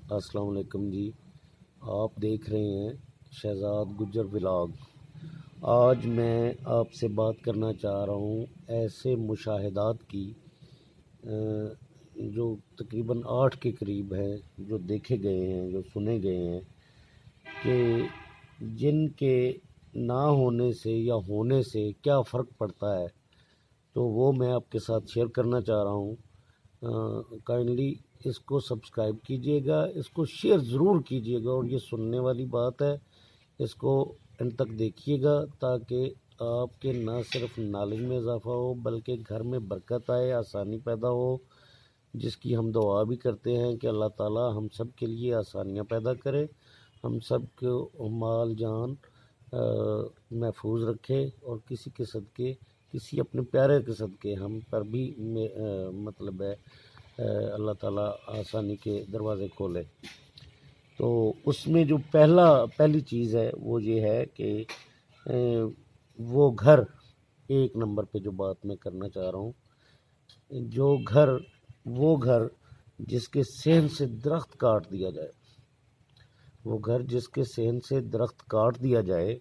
السلام علیکم جی، آپ دیکھ رہے ہیں شہزاد گجر ولاگ۔ آج میں آپ سے بات کرنا چاہ رہا ہوں ایسے مشاہدات کی جو تقریباً 8 کے قریب ہیں، جو دیکھے گئے ہیں، جو سنے گئے ہیں، کہ جن کے نہ ہونے سے یا ہونے سے کیا فرق پڑتا ہے، تو وہ میں آپ کے ساتھ شیئر کرنا چاہ رہا ہوں۔ کائنڈلی اس کو سبسکرائب کیجئے گا، اس کو شیئر ضرور کیجئے گا، اور یہ سننے والی بات ہے، اس کو اینڈ تک دیکھیے گا تاکہ آپ کے نہ صرف نالج میں اضافہ ہو بلکہ گھر میں برکت آئے، آسانی پیدا ہو، جس کی ہم دعا بھی کرتے ہیں کہ اللہ تعالی ہم سب کے لیے آسانیاں پیدا کرے، ہم سب کو مال جان محفوظ رکھے، اور کسی کے صدقے، کسی اپنے پیارے کے صدقے ہم پر بھی مطلب ہے اللہ تعالیٰ آسانی کے دروازے کھولے۔ تو اس میں جو پہلی چیز ہے وہ یہ ہے کہ وہ گھر، ایک نمبر پہ جو بات میں کرنا چاہ رہا ہوں، وہ گھر جس کے صحن سے درخت کاٹ دیا جائے، وہ گھر جس کے صحن سے درخت کاٹ دیا جائے،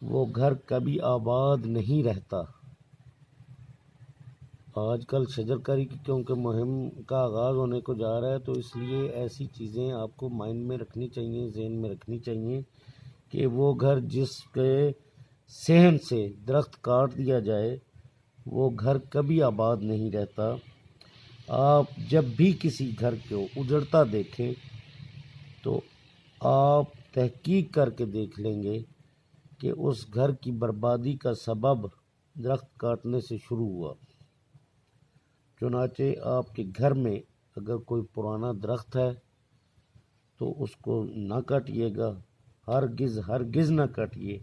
وہ گھر کبھی آباد نہیں رہتا۔ آج کل شجرکاری کی کیونکہ مہم کا آغاز ہونے کو جا رہا ہے، تو اس لیے ایسی چیزیں آپ کو مائنڈ میں رکھنی چاہیے، ذہن میں رکھنی چاہیے کہ وہ گھر جس کے صحن سے درخت کاٹ دیا جائے، وہ گھر کبھی آباد نہیں رہتا۔ آپ جب بھی کسی گھر کو اجڑتا دیکھیں تو آپ تحقیق کر کے دیکھ لیں گے کہ اس گھر کی بربادی کا سبب درخت کاٹنے سے شروع ہوا۔ چنانچہ آپ کے گھر میں اگر کوئی پرانا درخت ہے تو اس کو نہ کاٹیے گا، ہرگز نہ کاٹیے۔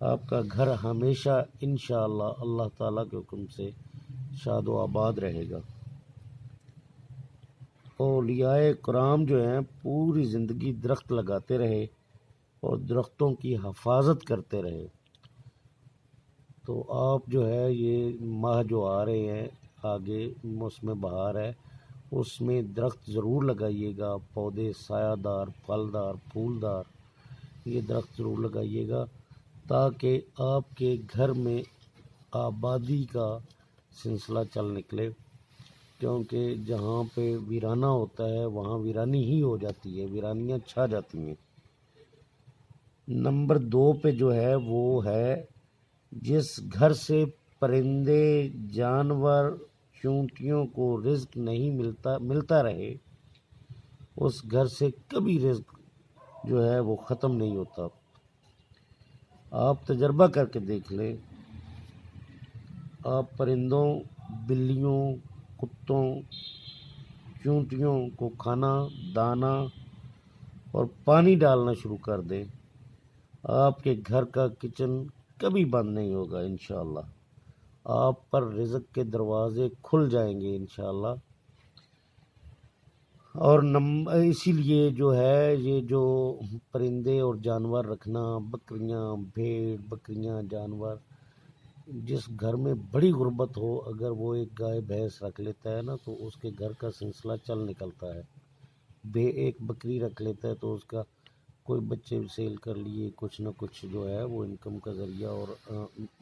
آپ کا گھر ہمیشہ انشاءاللہ اللہ تعالیٰ کے حکم سے شاد و آباد رہے گا۔ اولیاء کرام جو ہیں پوری زندگی درخت لگاتے رہے اور درختوں کی حفاظت کرتے رہے۔ تو آپ جو ہے یہ ماہ جو آ رہے ہیں آگے، موسم بہار ہے، اس میں درخت ضرور لگائیے گا، پودے سایہ دار، پھلدار، پھولدار، یہ درخت ضرور لگائیے گا تاکہ آپ کے گھر میں آبادی کا سلسلہ چل نکلے، کیونکہ جہاں پہ ویرانہ ہوتا ہے وہاں ویرانی ہی ہو جاتی ہے، ویرانیاں چھا جاتی ہیں۔ نمبر 2 پہ جو ہے وہ ہے جس گھر سے پرندے، جانور، چونٹیوں کو رزق نہیں ملتا رہے، اس گھر سے کبھی رزق جو ہے وہ ختم نہیں ہوتا۔ آپ تجربہ کر کے دیکھ لیں، آپ پرندوں، بلیوں، کتوں، چونٹیوں کو کھانا، دانہ اور پانی ڈالنا شروع کر دیں، آپ کے گھر کا کچن کبھی بند نہیں ہوگا انشاءاللہ۔ آپ پر رزق کے دروازے کھل جائیں گے انشاءاللہ۔ اور اسی لیے جو ہے یہ جو پرندے اور جانور رکھنا، بکریاں، بھیڑ بکریاں، جانور، جس گھر میں بڑی غربت ہو، اگر وہ ایک گائے بھینس رکھ لیتا ہے نا تو اس کے گھر کا سلسلہ چل نکلتا ہے۔ ایک بکری رکھ لیتا ہے تو اس کا کوئی بچے سیل کر لیے، کچھ نہ کچھ جو ہے وہ انکم کا ذریعہ اور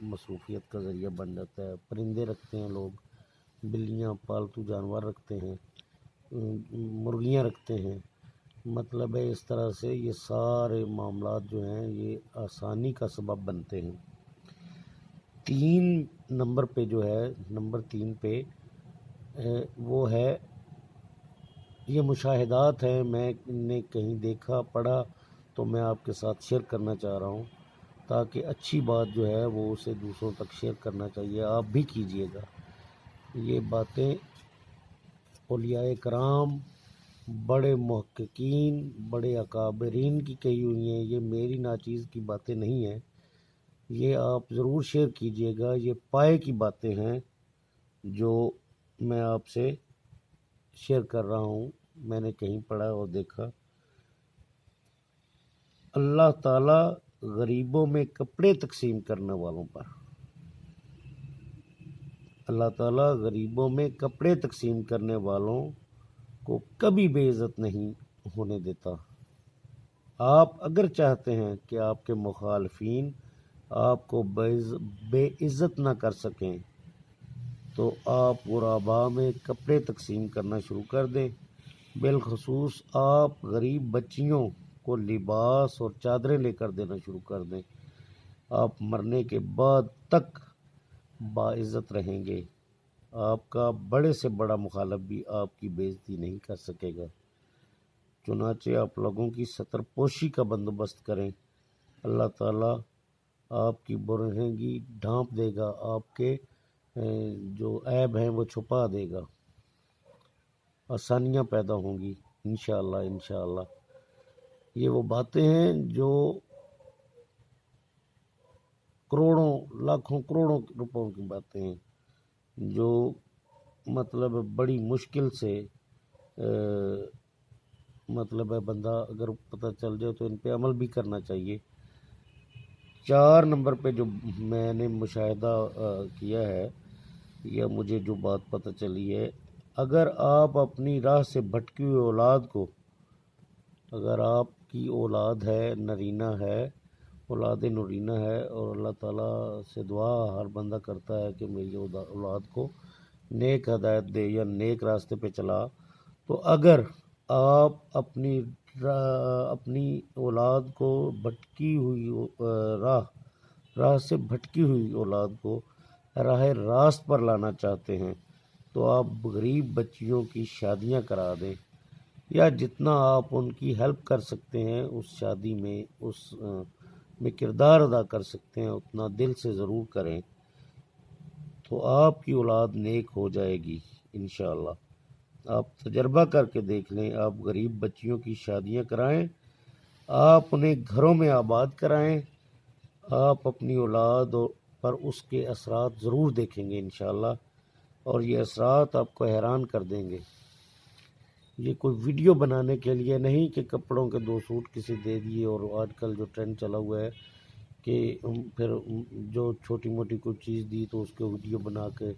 مصروفیت کا ذریعہ بن جاتا ہے۔ پرندے رکھتے ہیں لوگ، بلیاں، پالتو جانور رکھتے ہیں، مرغیاں رکھتے ہیں، مطلب ہے اس طرح سے یہ سارے معاملات جو ہیں یہ آسانی کا سبب بنتے ہیں۔ 3 نمبر پہ جو ہے، نمبر 3 پہ وہ ہے، یہ مشاہدات ہیں، میں نے کہیں دیکھا پڑھا تو میں آپ کے ساتھ شیئر کرنا چاہ رہا ہوں تاکہ اچھی بات جو ہے وہ اسے دوسروں تک شیئر کرنا چاہیے، آپ بھی کیجئے گا۔ یہ باتیں اولیاء کرام، بڑے محققین، بڑے اکابرین کی کہی ہوئی ہیں، یہ میری ناچیز کی باتیں نہیں ہیں، یہ آپ ضرور شیئر کیجئے گا۔ یہ پائے کی باتیں ہیں جو میں آپ سے شیئر کر رہا ہوں، میں نے کہیں پڑھا اور دیکھا۔ اللہ تعالیٰ غریبوں میں کپڑے تقسیم کرنے والوں پر، اللہ تعالیٰ غریبوں میں کپڑے تقسیم کرنے والوں کو کبھی بے عزت نہیں ہونے دیتا۔ آپ اگر چاہتے ہیں کہ آپ کے مخالفین آپ کو بے عزت نہ کر سکیں تو آپ غربا میں کپڑے تقسیم کرنا شروع کر دیں۔ بالخصوص آپ غریب بچیوں کو لباس اور چادریں لے کر دینا شروع کر دیں۔ آپ مرنے کے بعد تک باعزت رہیں گے۔ آپ کا بڑے سے بڑا مخالف بھی آپ کی بے عزتی نہیں کر سکے گا۔ چنانچہ آپ لوگوں کی ستر پوشی کا بندوبست کریں۔ اللہ تعالیٰ آپ کی برہنگی ڈھانپ دے گا، آپ کے جو عیب ہیں وہ چھپا دے گا، آسانیاں پیدا ہوں گی انشاءاللہ انشاءاللہ۔ یہ وہ باتیں ہیں جو کروڑوں لاکھوں کروڑوں روپوں کی باتیں ہیں، جو مطلب بڑی مشکل سے مطلب ہے بندہ اگر پتہ چل جائے تو ان پہ عمل بھی کرنا چاہیے۔ 4 نمبر پہ جو میں نے مشاہدہ کیا ہے یا مجھے جو بات پتہ چلی ہے، اگر آپ اپنی راہ سے بھٹکی ہوئی اولاد کو، اگر آپ کی اولاد ہے، نرینہ ہے، اولاد نرینہ ہے، اور اللہ تعالیٰ سے دعا ہر بندہ کرتا ہے کہ میری اولاد کو نیک ہدایت دے یا نیک راستے پہ چلا، تو اگر آپ اپنی اولاد کو بھٹکی ہوئی راہ سے بھٹکی ہوئی اولاد کو راہ راست پر لانا چاہتے ہیں تو آپ غریب بچیوں کی شادیاں کرا دیں، یا جتنا آپ ان کی ہیلپ کر سکتے ہیں اس شادی میں، اس میں کردار ادا کر سکتے ہیں، اتنا دل سے ضرور کریں، تو آپ کی اولاد نیک ہو جائے گی انشاءاللہ۔ آپ تجربہ کر کے دیکھ لیں، آپ غریب بچیوں کی شادیاں کرائیں، آپ انہیں گھروں میں آباد کرائیں، آپ اپنی اولاد پر اس کے اثرات ضرور دیکھیں گے انشاءاللہ، اور یہ اثرات آپ کو حیران کر دیں گے۔ یہ کوئی ویڈیو بنانے کے لیے نہیں کہ کپڑوں کے 2 سوٹ کسی دے دیے، اور آج کل جو ٹرینڈ چلا ہوا ہے کہ پھر جو چھوٹی موٹی کوئی چیز دی تو اس کے ویڈیو بنا کے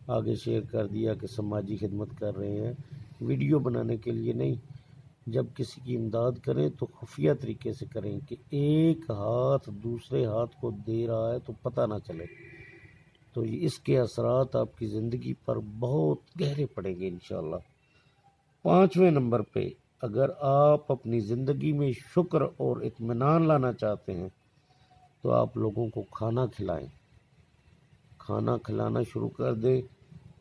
آگے شیئر کر دیا کہ سماجی خدمت کر رہے ہیں۔ ویڈیو بنانے کے لیے نہیں، جب کسی کی امداد کریں تو خفیہ طریقے سے کریں کہ ایک ہاتھ دوسرے ہاتھ کو دے رہا ہے تو پتہ نہ چلے، تو اس کے اثرات آپ کی زندگی پر بہت گہرے پڑیں گے انشاءاللہ۔ 5ویں نمبر پہ، اگر آپ اپنی زندگی میں شکر اور اطمینان لانا چاہتے ہیں تو آپ لوگوں کو کھانا کھلائیں، کھانا کھلانا شروع کر دیں،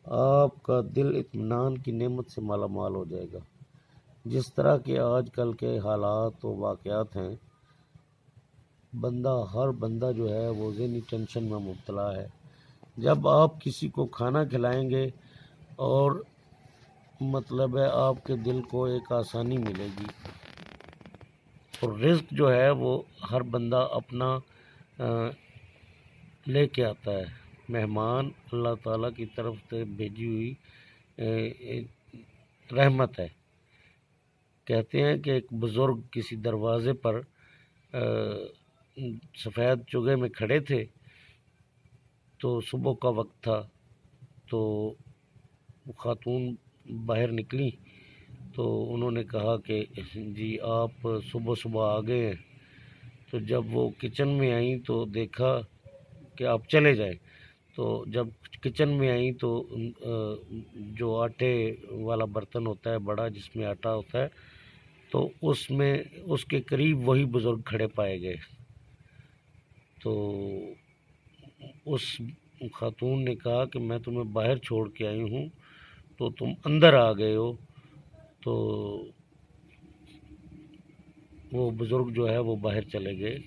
آپ کا دل اطمینان کی نعمت سے مالا مال ہو جائے گا۔ جس طرح کے آج کل کے حالات و واقعات ہیں، ہر بندہ جو ہے وہ ذہنی ٹینشن میں مبتلا ہے۔ جب آپ کسی کو کھانا کھلائیں گے اور مطلب ہے آپ کے دل کو ایک آسانی ملے گی، اور رزق جو ہے وہ ہر بندہ اپنا لے کے آتا ہے۔ مہمان اللہ تعالیٰ کی طرف سے بھیجی ہوئی رحمت ہے۔ کہتے ہیں کہ ایک بزرگ کسی دروازے پر سفید چگے میں کھڑے تھے، تو صبح کا وقت تھا، تو خاتون باہر نکلی تو انہوں نے کہا کہ جی آپ صبح صبح آ گئے ہیں، تو جب وہ کچن میں آئیں تو دیکھا کہ آپ چلے جائیں، تو جب کچن میں آئیں تو جو آٹے والا برتن ہوتا ہے بڑا جس میں آٹا ہوتا ہے، تو اس کے قریب وہی بزرگ کھڑے پائے گئے۔ تو اس خاتون نے کہا کہ میں تمہیں باہر چھوڑ کے آئی ہوں تو تم اندر آ گئے ہو، تو وہ بزرگ جو ہے وہ باہر چلے گئے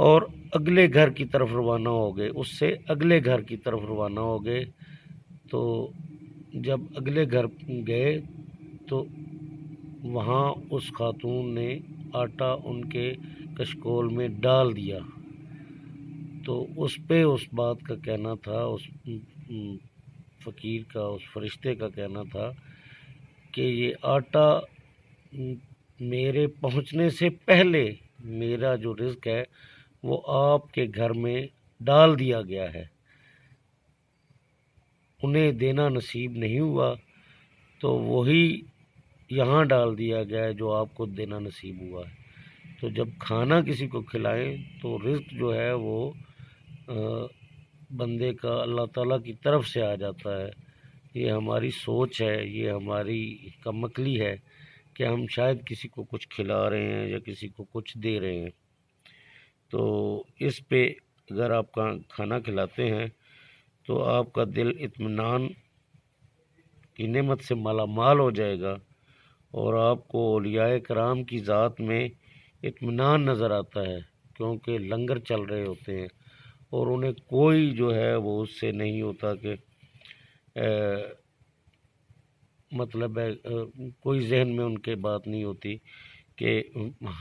اور اگلے گھر کی طرف روانہ ہو گئے، اس سے اگلے گھر کی طرف روانہ ہو گئے۔ تو جب اگلے گھر گئے تو وہاں اس خاتون نے آٹا ان کے کشکول میں ڈال دیا، تو اس پہ اس بات کا کہنا تھا، اس فقیر کا، اس فرشتے کا کہنا تھا کہ یہ آٹا میرے پہنچنے سے پہلے میرا جو رزق ہے وہ آپ کے گھر میں ڈال دیا گیا ہے، انہیں دینا نصیب نہیں ہوا، تو وہی یہاں ڈال دیا گیا ہے جو آپ کو دینا نصیب ہوا ہے۔ تو جب کھانا کسی کو کھلائیں تو رزق جو ہے وہ بندے کا اللہ تعالیٰ کی طرف سے آ جاتا ہے۔ یہ ہماری سوچ ہے، یہ ہماری کم عقلی ہے کہ ہم شاید کسی کو کچھ کھلا رہے ہیں یا کسی کو کچھ دے رہے ہیں۔ تو اس پہ اگر آپ کا کھانا کھلاتے ہیں تو آپ کا دل اطمینان کی نعمت سے مالا مال ہو جائے گا، اور آپ کو اولیاء کرام کی ذات میں اطمینان نظر آتا ہے، کیونکہ لنگر چل رہے ہوتے ہیں اور انہیں کوئی جو ہے وہ اس سے نہیں ہوتا کہ مطلب ہے کوئی ذہن میں ان کے بات نہیں ہوتی کہ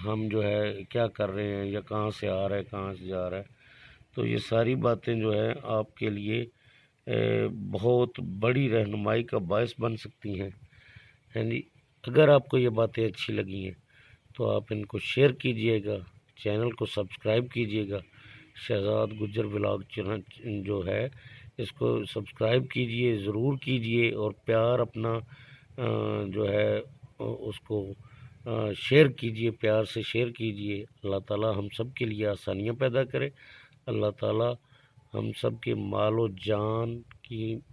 ہم جو ہے کیا کر رہے ہیں یا کہاں سے آ رہا ہے کہاں سے جا رہا ہے۔ تو یہ ساری باتیں جو ہے آپ کے لیے بہت بڑی رہنمائی کا باعث بن سکتی ہیں۔ یعنی اگر آپ کو یہ باتیں اچھی لگی ہیں تو آپ ان کو شیئر کیجئے گا، چینل کو سبسکرائب کیجئے گا۔ شہزاد گجر ولاگ جو ہے اس کو سبسکرائب کیجئے، ضرور کیجئے، اور پیار اپنا جو ہے اس کو شیئر کیجئے، پیار سے شیئر کیجئے۔ اللہ تعالیٰ ہم سب کے لیے آسانیاں پیدا کرے، اللہ تعالیٰ ہم سب کے مال و جان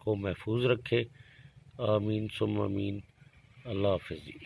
کو محفوظ رکھے، آمین ثم آمین۔ اللہ حافظ جی۔